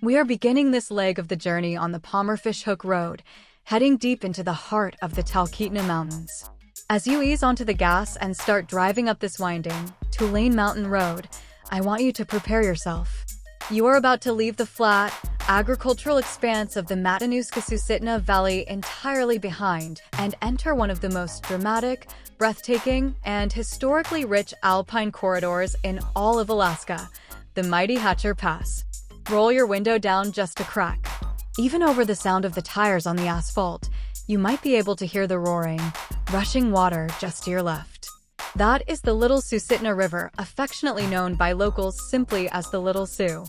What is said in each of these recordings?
We are beginning this leg of the journey on the Palmerfish Hook Road, heading deep into the heart of the Talkeetna Mountains. As you ease onto the gas and start driving up this winding, two-lane mountain road, I want you to prepare yourself. You are about to leave the flat, agricultural expanse of the Matanuska-Susitna Valley entirely behind and enter one of the most dramatic, breathtaking, and historically rich alpine corridors in all of Alaska, the mighty Hatcher Pass. Roll your window down just a crack. Even over the sound of the tires on the asphalt, you might be able to hear the roaring, rushing water just to your left. That is the Little Susitna River, affectionately known by locals simply as the Little Sioux.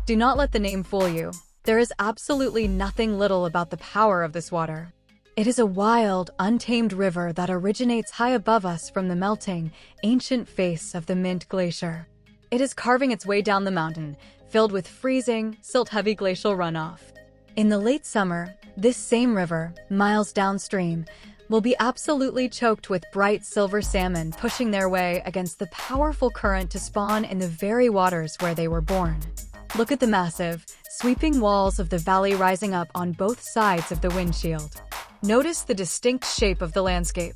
Do not let the name fool you. There is absolutely nothing little about the power of this water. It is a wild, untamed river that originates high above us from the melting, ancient face of the Mint Glacier. It is carving its way down the mountain, filled with freezing, silt-heavy glacial runoff. In the late summer, this same river, miles downstream, will be absolutely choked with bright silver salmon pushing their way against the powerful current to spawn in the very waters where they were born. Look at the massive, sweeping walls of the valley rising up on both sides of the windshield. Notice the distinct shape of the landscape.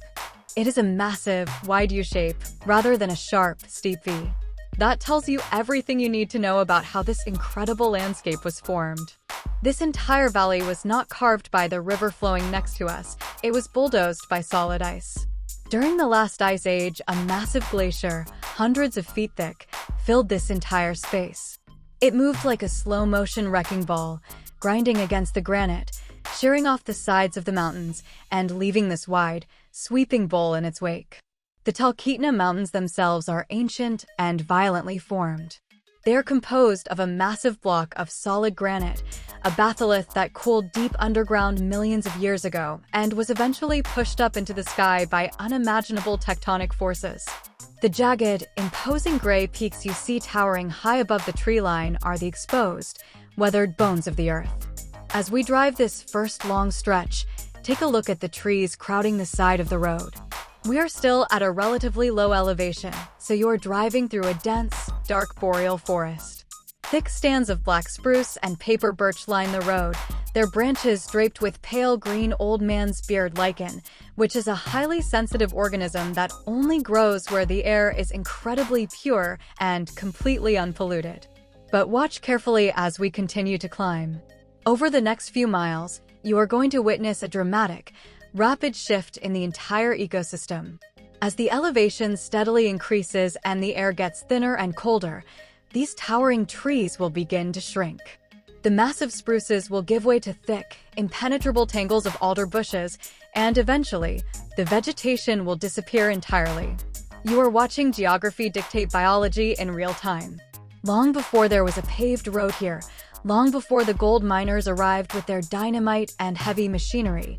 It is a massive, wide U-shape, rather than a sharp, steep V. That tells you everything you need to know about how this incredible landscape was formed. This entire valley was not carved by the river flowing next to us, it was bulldozed by solid ice. During the last ice age, a massive glacier, hundreds of feet thick, filled this entire space. It moved like a slow-motion wrecking ball, grinding against the granite, shearing off the sides of the mountains, and leaving this wide, sweeping bowl in its wake. The Talkeetna Mountains themselves are ancient and violently formed. They are composed of a massive block of solid granite, a batholith that cooled deep underground millions of years ago and was eventually pushed up into the sky by unimaginable tectonic forces. The jagged, imposing gray peaks you see towering high above the tree line are the exposed, weathered bones of the earth. As we drive this first long stretch, take a look at the trees crowding the side of the road. We are still at a relatively low elevation, so you are driving through a dense, dark boreal forest. Thick stands of black spruce and paper birch line the road, their branches draped with pale green old man's beard lichen, which is a highly sensitive organism that only grows where the air is incredibly pure and completely unpolluted. But watch carefully as we continue to climb. Over the next few miles, you are going to witness a dramatic, rapid shift in the entire ecosystem. As the elevation steadily increases and the air gets thinner and colder, these towering trees will begin to shrink. The massive spruces will give way to thick, impenetrable tangles of alder bushes, and eventually, the vegetation will disappear entirely. You are watching geography dictate biology in real time. Long before there was a paved road here, long before the gold miners arrived with their dynamite and heavy machinery,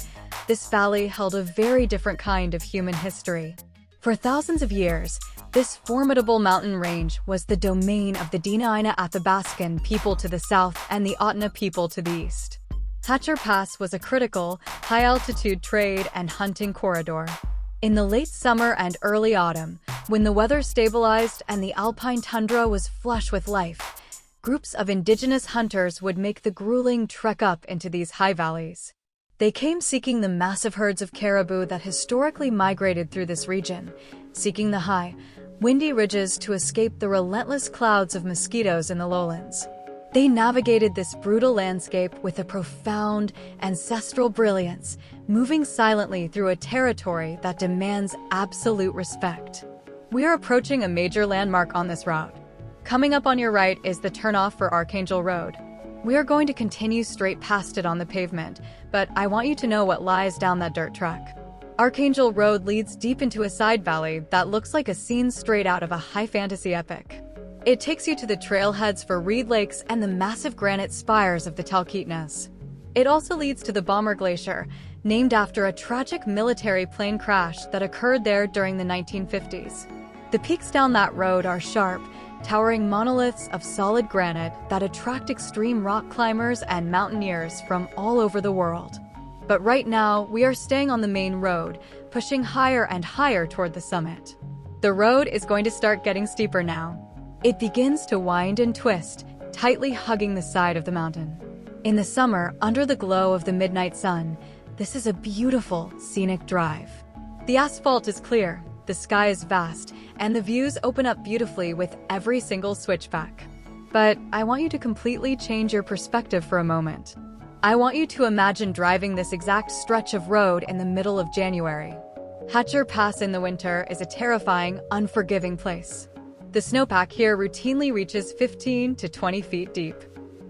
this valley held a very different kind of human history. For thousands of years, this formidable mountain range was the domain of the Dena'ina Athabascan people to the south and the Otna people to the east. Hatcher Pass was a critical, high-altitude trade and hunting corridor. In the late summer and early autumn, when the weather stabilized and the alpine tundra was flush with life, groups of indigenous hunters would make the grueling trek up into these high valleys. They came seeking the massive herds of caribou that historically migrated through this region, seeking the high, windy ridges to escape the relentless clouds of mosquitoes in the lowlands. They navigated this brutal landscape with a profound, ancestral brilliance, moving silently through a territory that demands absolute respect. We are approaching a major landmark on this route. Coming up on your right is the turnoff for Archangel Road. We are going to continue straight past it on the pavement, but I want you to know what lies down that dirt track. Archangel Road leads deep into a side valley that looks like a scene straight out of a high fantasy epic. It takes you to the trailheads for Reed Lakes and the massive granite spires of the Talkeetnas. It also leads to the Bomber Glacier, named after a tragic military plane crash that occurred there during the 1950s. The peaks down that road are sharp, towering monoliths of solid granite that attract extreme rock climbers and mountaineers from all over the world. But right now, we are staying on the main road, pushing higher and higher toward the summit. The road is going to start getting steeper now. It begins to wind and twist, tightly hugging the side of the mountain. In the summer, under the glow of the midnight sun, this is a beautiful, scenic drive. The asphalt is clear, the sky is vast, and the views open up beautifully with every single switchback. But I want you to completely change your perspective for a moment. I want you to imagine driving this exact stretch of road in the middle of January. Hatcher Pass in the winter is a terrifying, unforgiving place. The snowpack here routinely reaches 15 to 20 feet deep.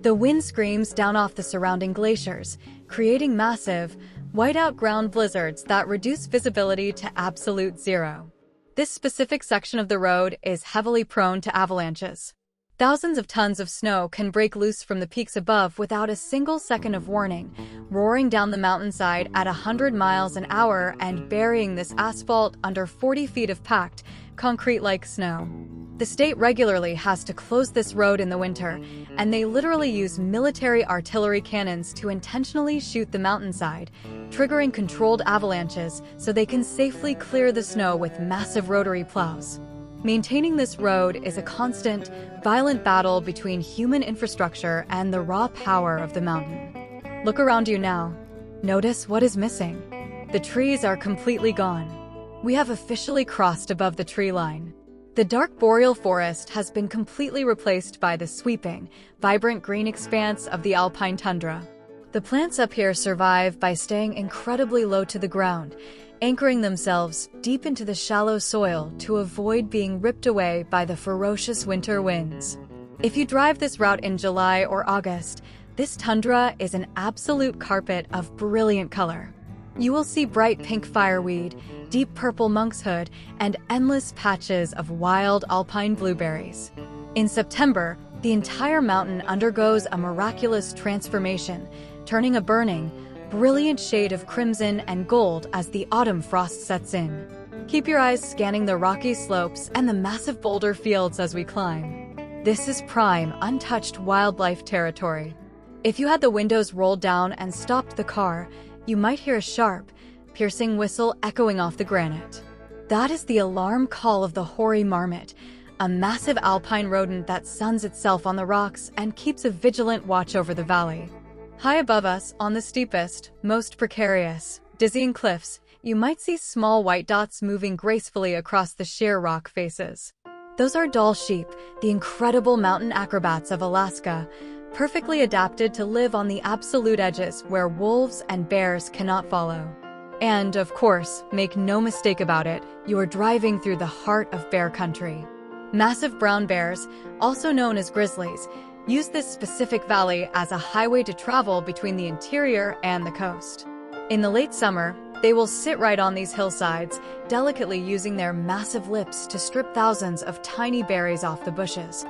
The wind screams down off the surrounding glaciers, creating massive, whiteout ground blizzards that reduce visibility to absolute zero. This specific section of the road is heavily prone to avalanches. Thousands of tons of snow can break loose from the peaks above without a single second of warning, roaring down the mountainside at 100 miles an hour and burying this asphalt under 40 feet of packed, concrete-like snow. The state regularly has to close this road in the winter, and they literally use military artillery cannons to intentionally shoot the mountainside, triggering controlled avalanches so they can safely clear the snow with massive rotary plows. Maintaining this road is a constant, violent battle between human infrastructure and the raw power of the mountain. Look around you now. Notice what is missing. The trees are completely gone. We have officially crossed above the tree line. The dark boreal forest has been completely replaced by the sweeping, vibrant green expanse of the alpine tundra. The plants up here survive by staying incredibly low to the ground, anchoring themselves deep into the shallow soil to avoid being ripped away by the ferocious winter winds. If you drive this route in July or August, this tundra is an absolute carpet of brilliant color. You will see bright pink fireweed, deep purple monkshood, and endless patches of wild alpine blueberries. In September, the entire mountain undergoes a miraculous transformation, turning a burning, brilliant shade of crimson and gold as the autumn frost sets in. Keep your eyes scanning the rocky slopes and the massive boulder fields as we climb. This is prime, untouched wildlife territory. If you had the windows rolled down and stopped the car, you might hear a sharp, piercing whistle echoing off the granite. That is the alarm call of the hoary marmot, a massive alpine rodent that suns itself on the rocks and keeps a vigilant watch over the valley. High above us, on the steepest, most precarious, dizzying cliffs, you might see small white dots moving gracefully across the sheer rock faces. Those are doll sheep, the incredible mountain acrobats of Alaska, perfectly adapted to live on the absolute edges where wolves and bears cannot follow. And, of course, make no mistake about it, you are driving through the heart of bear country. Massive brown bears, also known as grizzlies, use this specific valley as a highway to travel between the interior and the coast. In the late summer, they will sit right on these hillsides, delicately using their massive lips to strip thousands of tiny berries off the bushes.